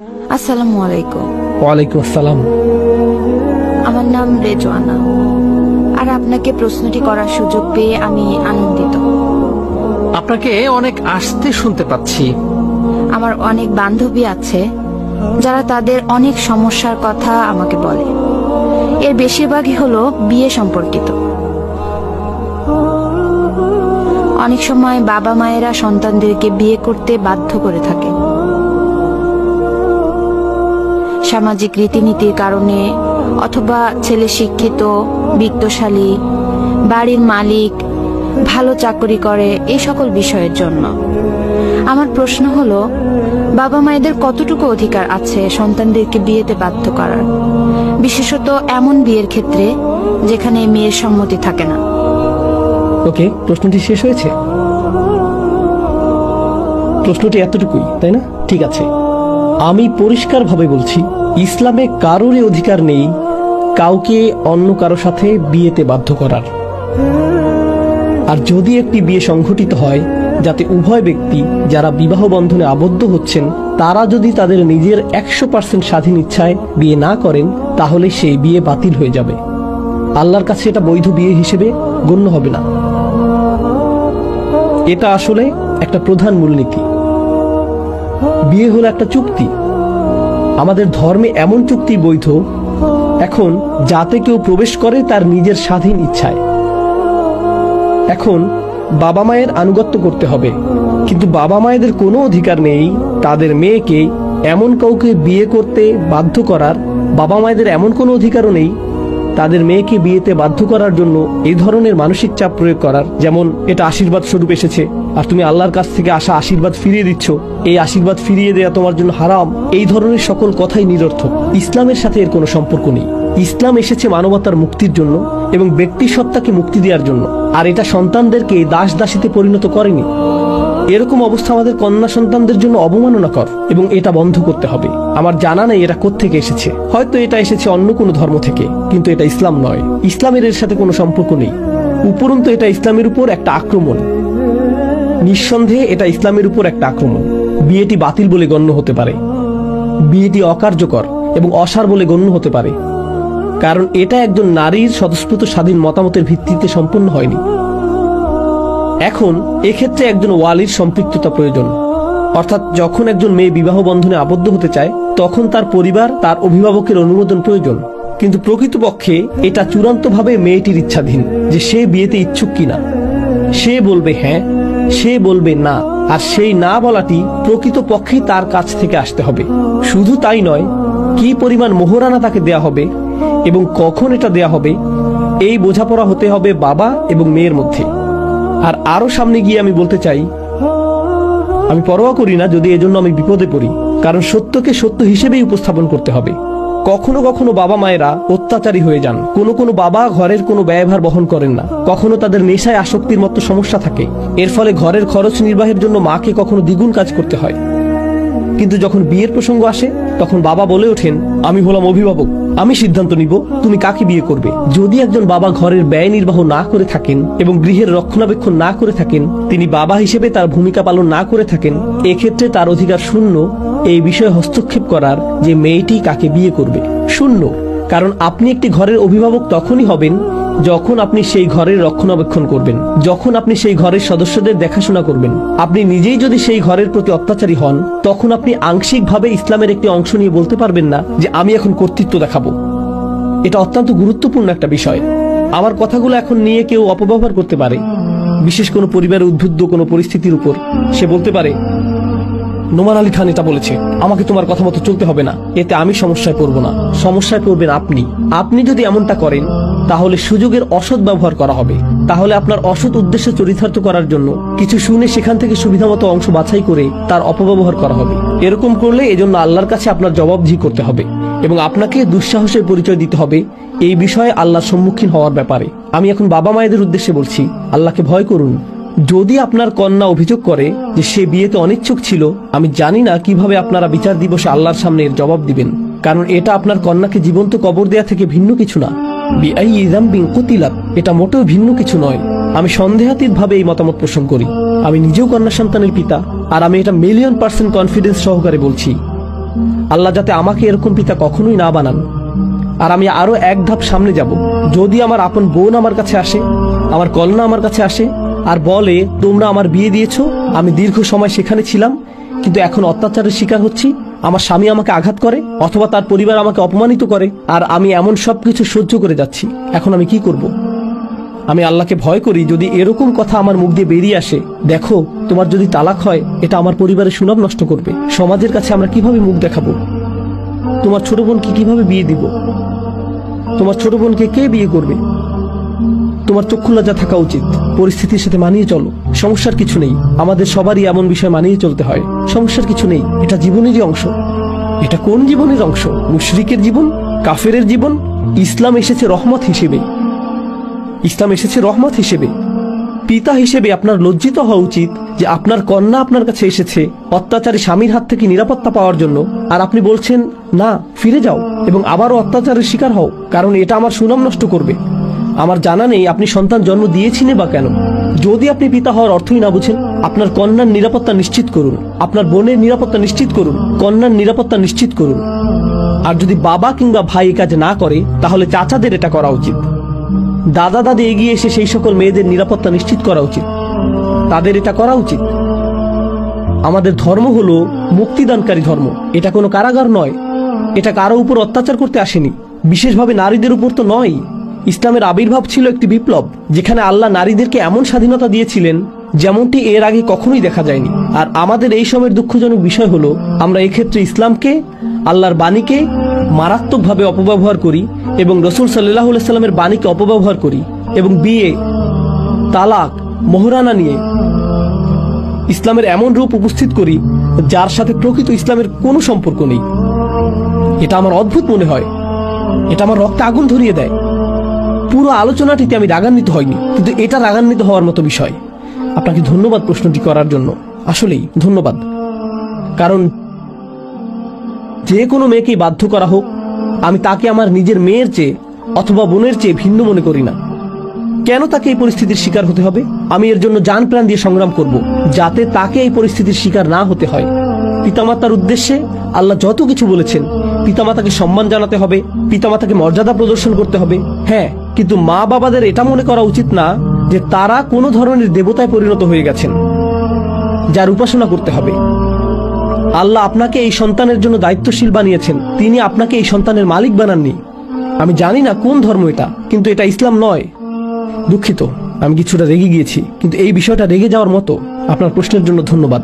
আসসালামু আলাইকুম। ওয়ালাইকুম আসসালাম। আমার নাম রেজওয়ানা, আর আপনাকে প্রশ্নটি করার সুযোগ পেয়ে আমি আনন্দিত। আপনাকে অনেক আস্তে শুনতে পাচ্ছি। আমার অনেক বান্ধবী আছে যারা তাদের অনেক সমস্যার কথা আমাকে বলে। এর বেশিরভাগই হলো বিয়ে সম্পর্কিত। অনেক সময় বাবা মায়েরা সন্তানদেরকে বিয়ে করতে বাধ্য করে থাকে। সামাজিক রীতিনীতির কারণে, অথবা ছেলে শিক্ষিত, বিত্তশালী, বাড়ির মালিক, ভালো চাকরি করে, এই সকল বিষয়ের জন্য। আমার প্রশ্ন হলো, বাবা মায়েদের কতটুকু অধিকার আছে সন্তানদেরকে বিয়েতে বাধ্য করার, বিশেষত এমন বিয়ের ক্ষেত্রে যেখানে মেয়ের সম্মতি থাকে না? ওকে, প্রশ্নটি শেষ হয়েছে? প্রশ্নটি এতটুকুই, তাই না? ঠিক আছে, আমি পরিষ্কারভাবে বলছি, ইসলামে কারোরই অধিকার নেই কাউকে অন্য কারো সাথে বিয়েতে বাধ্য করার। আর যদি একটি বিয়ে সংঘটিত হয় যাতে উভয় ব্যক্তি যারা বিবাহ বন্ধনে আবদ্ধ হচ্ছেন তারা যদি তাদের নিজের 100% স্বাধীন ইচ্ছায় বিয়ে না করেন, তাহলে সেই বিয়ে বাতিল হয়ে যাবে। আল্লাহর কাছে এটা বৈধ বিয়ে হিসেবে গণ্য হবে না। এটা আসলে একটা প্রধান মূলনীতি। বিয়ে হলো একটা চুক্তি। আমাদের ধর্মে এমন চুক্তি বৈধ এখন যাতে কেউ প্রবেশ করে তার নিজের স্বাধীন ইচ্ছায়। এখন বাবা মায়ের আনুগত্য করতে হবে, কিন্তু বাবা মায়েদের কোনো অধিকার নেই তাদের মেয়েকে এমন কাউকে বিয়ে করতে বাধ্য করার। বাবা মায়েদের এমন কোনো অধিকারও নেই তাদের মেয়েকে বিয়েতে বাধ্য করার জন্য এই ধরনের মানসিক চাপ প্রয়োগ করার, যেমন এটা আশীর্বাদ স্বরূপ এসেছে আর তুমি আল্লাহর কাছ থেকে আসা আশীর্বাদ ফিরিয়ে দিচ্ছ, এই আশীর্বাদ ফিরিয়ে দেয়া তোমার জন্য হারাম। এই ধরনের সকল কথাই নিরর্থক। ইসলামের সাথে এর কোনো সম্পর্ক নেই। ইসলাম এসেছে মানবতার মুক্তির জন্য এবং ব্যক্তি সত্তাকে মুক্তি দেওয়ার জন্য, আর এটা সন্তানদেরকে দাস দাসীতে পরিণত করেনি। এরকম অবস্থা আমাদের কন্যা সন্তানদের জন্য অবমাননাকর এবং এটা বন্ধ করতে হবে। আমার জানা নেই এটা কোত্থেকে এসেছে, হয়তো এটা এসেছে অন্য কোনো ধর্ম থেকে, কিন্তু এটা ইসলাম নয়। ইসলামের এর সাথে কোনো সম্পর্ক নেই। উপরন্তু এটা ইসলামের উপর একটা আক্রমণ। নিঃসন্দেহে এটা ইসলামের উপর একটা আক্রমণ। বিয়েটি বাতিল বলে গণ্য হতে পারে, বিয়েটি অকার্যকর এবং অসার বলে গণ্য হতে পারে, কারণ এটা একজন নারীর স্বতঃস্ফূর্ত স্বাধীন মতামতের ভিত্তিতে সম্পন্ন হয়নি। এখন এক্ষেত্রে একজন ওয়ালির সম্পৃক্ততা প্রয়োজন, অর্থাৎ যখন একজন মেয়ে বিবাহ বন্ধনে আবদ্ধ হতে চায় তখন তার পরিবার, তার অভিভাবকের অনুমোদন প্রয়োজন। কিন্তু প্রকৃতপক্ষে এটা চূড়ান্তভাবে মেয়েটির ইচ্ছাধীন যে সে বিয়েতে ইচ্ছুক কিনা। সে বলবে হ্যাঁ, সে বলবে না, আর সেই না বলাটি প্রকৃতপক্ষেই তার কাছ থেকে আসতে হবে। শুধু তাই নয়, কি পরিমাণ মোহরানা তাকে দেয়া হবে এবং কখন এটা দেয়া হবে, এই বোঝাপড়া হতে হবে বাবা এবং মেয়ের মধ্যে। আর আরো সামনে গিয়ে আমি বলতে চাই, আমি পরোয়া করি না যদি এজন্য আমি বিপদে পড়ি, কারণ সত্যকে সত্য হিসেবেই উপস্থাপন করতে হবে। কখনো কখনো বাবা মায়েরা অত্যাচারী হয়ে যান, কোনো কোনো বাবা ঘরের কোনো ব্যয়ভার বহন করেন না, কখনো তাদের নেশায় আসক্তির মতো সমস্যা থাকে, এর ফলে ঘরের খরচ নির্বাহের জন্য মাকে কখনো দ্বিগুণ কাজ করতে হয়। কিন্তু যখন বিয়ের প্রসঙ্গ আসে তখন বাবা বলে ওঠেন, আমি হলাম অভিভাবক, আমি সিদ্ধান্ত নিব তুমি কাকে বিয়ে করবে। যদি একজন বাবা ঘরের ব্যয় নির্বাহ না করে থাকেন এবং গৃহের রক্ষণাবেক্ষণ না করে থাকেন, তিনি বাবা হিসেবে তার ভূমিকা পালন না করে থাকেন, এক্ষেত্রে তার অধিকার শূন্য এই বিষয়ে হস্তক্ষেপ করার যে মেয়েটি কাকে বিয়ে করবে। শূন্য। কারণ আপনি একটি ঘরের অভিভাবক তখনই হবেন যখন আপনি সেই ঘরের রক্ষণাবেক্ষণ করবেন, যখন আপনি সেই ঘরের সদস্যদের দেখাশোনা করবেন। আপনি নিজেই যদি সেই ঘরের প্রতি অত্যাচারী হন, তখন আপনি আংশিকভাবে ইসলামের একটি অংশ নিয়ে বলতে পারবেন না যে আমি এখন কর্তৃত্ব দেখাবো। এটা অত্যন্ত গুরুত্বপূর্ণ একটা বিষয়। আমার কথাগুলো এখন নিয়ে কেউ অপব্যবহার করতে পারে, বিশেষ কোনো পরিবারের উদ্বুদ্ধ কোনো পরিস্থিতির উপর। সে বলতে পারে, নোমান আলী খান এটা বলেছে, আমাকে তোমার কথা মতো চলতে হবে না। এতে আমি সমস্যায় পড়বো না, সমস্যায় পড়বেন আপনি। আপনি যদি এমনটা করেন তাহলে সুযোগের অসৎ ব্যবহার করা হবে। তাহলে আপনার অসৎ উদ্দেশ্য চরিতার্থ করার জন্য কিছু শুনে সেখান থেকে সুবিধামতো অংশ বাছাই করে তার অপব্যবহার করা হবে। এরকম করলে এজন্য আল্লাহর কাছে আপনার জবাবদিহি করতে হবে এবং আপনাকে দুঃসাহসের পরিচয় দিতে হবে এই বিষয়ে আল্লাহর সম্মুখীন হওয়ার ব্যাপারে। আমি এখন বাবা মায়েদের উদ্দেশ্যে বলছি, আল্লাহকে ভয় করুন। যদি আপনার কন্যা অভিযোগ করে যে সে বিয়েতে অনিচ্ছুক ছিল, আমি জানি না কিভাবে আপনারা বিচার দিবসে আল্লাহর সামনে এর জবাব দিবেন, কারণ এটা আপনার কন্যাকে জীবন্ত কবর দেয়া থেকে ভিন্ন কিছু না। বিআইয়ি যামবিন কুতিলাত, এটা মোটেও ভিন্ন কিছু নয়। আমি সন্দেহাতীত ভাবে এই মতামত পোষণ করি। আমি নিজেও কন্যা সন্তানের পিতা, আর আমি এটা 1,000,000% কনফিডেন্স সহকারে বলছি। আল্লাহ যাতে আমাকে এরকম পিতা কখনোই না বানান। আর আমি আরো এক ধাপ সামনে যাব। যদি আমার আপন বোন আমার কাছে আসে, আমার কন্যা আমার কাছে আসে আর বলে তোমরা আমার বিয়ে দিয়েছো, আমি দীর্ঘ সময় সেখানে ছিলাম কিন্তু এখন অত্যাচারের শিকার হচ্ছি, আমার স্বামী আমাকে আঘাত করে অথবা তার পরিবার আমাকে অপমানিত করে, আর আমি এমন সবকিছু সহ্য করে যাচ্ছি, এখন আমি কি করব? আমি আল্লাহকে ভয় করি যদি এরকম কথা আমার মুখ দিয়ে বেরিয়ে আসে, দেখো তোমার যদি তালাক হয় এটা আমার পরিবারের সুনাম নষ্ট করবে, সমাজের কাছে আমরা কিভাবে মুখ দেখাবো, তোমার ছোট বোনকে কিভাবে বিয়ে দিব, তোমার ছোট বোনকে কে বিয়ে করবে? তোমার চক্ষু লজ্জা থাকা উচিত, পরিস্থিতির সাথে মানিয়ে চলো, সমস্যার কিছু নেই, আমাদের সবারই এমন বিষয় মানিয়ে চলতে হয়, সমস্যার কিছু নেই, এটা জীবনেরই অংশ। এটা কোন জীবনের অংশ? মুশরিকের জীবন, কাফেরের জীবন। ইসলাম এসেছে রহমত হিসেবে, ইসলাম এসেছে রহমত হিসেবে। পিতা হিসেবে আপনার লজ্জিত হওয়া উচিত যে আপনার কন্যা আপনার কাছে এসেছে অত্যাচারী স্বামীর হাত থেকে নিরাপত্তা পাওয়ার জন্য, আর আপনি বলছেন না ফিরে যাও এবং আবারও অত্যাচারের শিকার হও, কারণ এটা আমার সুনাম নষ্ট করবে। আমার জানা নেই আপনি সন্তান জন্ম দিয়েছিলেন বা কেন। যদি আপনি পিতা হওয়ার অর্থই না বুঝেন, আপনার কন্যার নিরাপত্তা নিশ্চিত করুন, আপনার বোনের নিরাপত্তা নিশ্চিত করুন, কন্যার নিরাপত্তা নিশ্চিত করুন। আর যদি বাবা কিংবা ভাই এই কাজ না করে তাহলে চাচাদের এটা করা উচিত। দাদা দাদি এগিয়ে এসে সেই সকল মেয়েদের নিরাপত্তা নিশ্চিত করা উচিত, তাদের এটা করা উচিত। আমাদের ধর্ম হলো মুক্তিদানকারী ধর্ম, এটা কোনো কারাগার নয়, এটা কারো উপর অত্যাচার করতে আসেনি, বিশেষভাবে নারীদের উপর তো নয়। ইসলামের আবির্ভাব ছিল একটি বিপ্লব, যেখানে আল্লাহ নারীদেরকে এমন স্বাধীনতা দিয়েছিলেন যেমনটি এর আগে কখনোই দেখা যায়নি। আর আমাদের এই সময়ের দুঃখজনক বিষয় হলো আমরা এক্ষেত্রে ইসলামকে, আল্লাহর বাণীকে মারাত্মকভাবে অপব্যবহার করি এবং রাসূল সাল্লাল্লাহু আলাইহি সাল্লামের বাণীকে অপব্যবহার করি এবং বিয়ে, তালাক, মোহরানা নিয়ে ইসলামের এমন রূপ উপস্থিত করি যার সাথে প্রকৃত ইসলামের কোনো সম্পর্ক নেই। এটা আমার অদ্ভুত মনে হয়, এটা আমার রক্তে আগুন ধরিয়ে দেয়। পুরো আলোচনাটিতে আমি রাগান্বিত হইনি, কিন্তু এটা রাগান্বিত হওয়ার মতো বিষয়। আপনাকে ধন্যবাদ প্রশ্নটি করার জন্য, আসলেই ধন্যবাদ। কারণ যে কোনো মেয়েকেই বাধ্য করা হোক, আমি তাকে আমার নিজের মেয়ের চেয়ে অথবা বোনের চেয়ে ভিন্ন মনে করি না। কেন তাকে এই পরিস্থিতির শিকার হতে হবে? আমি এর জন্য জান প্রাণ দিয়ে সংগ্রাম করব যাতে তাকে এই পরিস্থিতির শিকার না হতে হয়। পিতামাতার উদ্দেশ্যে আল্লাহ যত কিছু বলেছেন, পিতামাতাকে সম্মান জানাতে হবে, পিতামাতাকে মর্যাদা প্রদর্শন করতে হবে, হ্যাঁ, কিন্তু মা বাবাদের এটা মনে করা উচিত না যে তারা কোনো ধরনের দেবতায় পরিণত হয়ে গেছেন যার উপাসনা করতে হবে। আল্লাহ আপনাকে এই সন্তানের জন্য দায়িত্বশীল বানিয়েছেন, তিনি আপনাকে এই সন্তানের মালিক বানাননি। আমি জানি না কোন ধর্ম এটা, কিন্তু এটা ইসলাম নয়। দুঃখিত, আমি কিছুটা রেগে গিয়েছি, কিন্তু এই বিষয়টা রেগে যাওয়ার মতো। আপনার প্রশ্নের জন্য ধন্যবাদ।